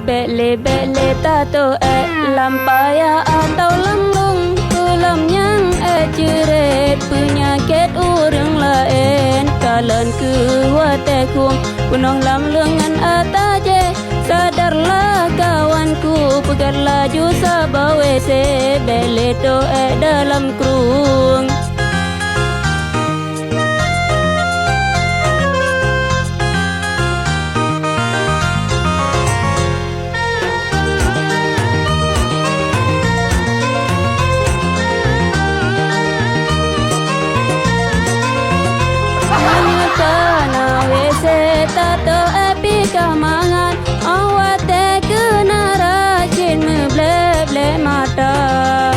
Bele tato lampaya atau lemlung Kulam yang jerit penyakit urang lain Kalan kuatekum penuh lam lengan ataje Sadarlah kawanku pegat laju sabah WC Bele dalam kerung tato api kamangan awat kena rajin meble mata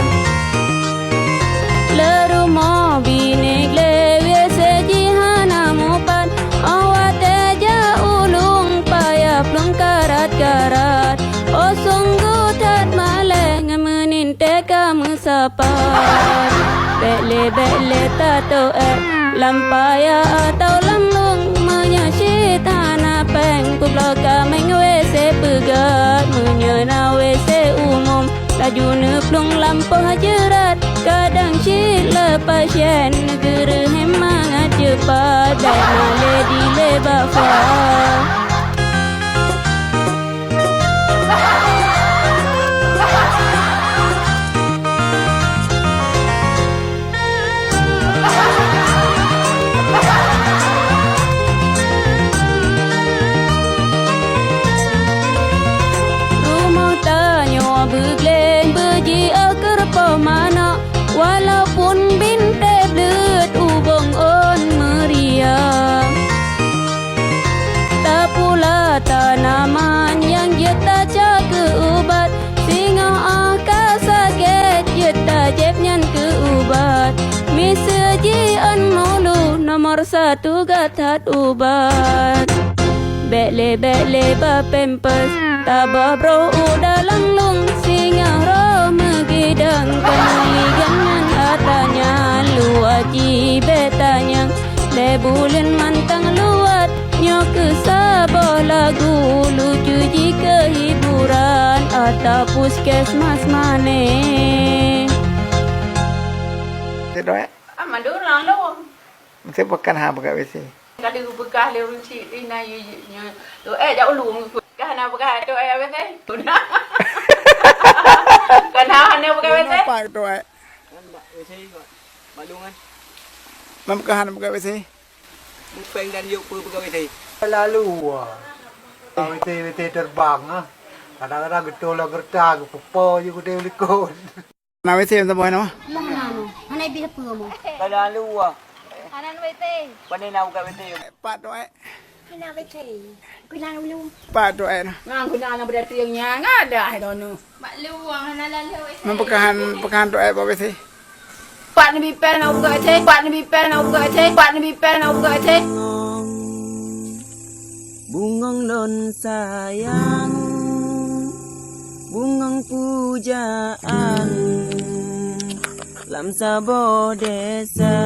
leru mo binik lewe sejihana mupan awat ja ulung payah plung karat oh sungguh tat maleng meninte kamu sapan bele tato lampaya atau lemlung menyasi tanah peng ku bloka mengwese pegat menyena wese umum laju neplung lampau jerat kadang si lepas yen negeri hemangat cepat baik male di lebafa Begleng beji akar pemana walaupun binte blet ubong on meriah tak pula tanaman yang jeta jaga ubat singa akal sakit jeta jebnyan ke ubat miseji an mulu nomor satu gatat ubat bele ba pempes tabah bro dalam lung singa ro megidang kaligan atanya luaji betanya lebulin mantang luat nyok sabah lagu lucu jika hiburan atau puskesmas mane Tidak Mandu lang lo. mesti bukan ha bukan WC Kali bekah le unci ina yu tu jauh lu kahana bekah tu wese. Kahana bekah wese. Apa itu WC kok. Malungan. Membukahan buka WC Mupeng dan yuk buka WC. Lalu WC terbang kadang-kadang getol gertag popo juga dia likon na WC yang sebuah nama Mangano hanay bilapu mo Lalu Kanan WT. Pandai nak buka WC. Pak tu Kina WT. Kina ulung. Pak tu na Ngang kuna na berarti yang nyanga ada I don't know. Mak luang hanalan WT. membukahan tu apa WC Pak ni bipen na buka WC. Pak ni bipen na buka WC. Pak ni bipen na buka WC. Bungong lon sayang, bungong pujaan, lam sabo desa.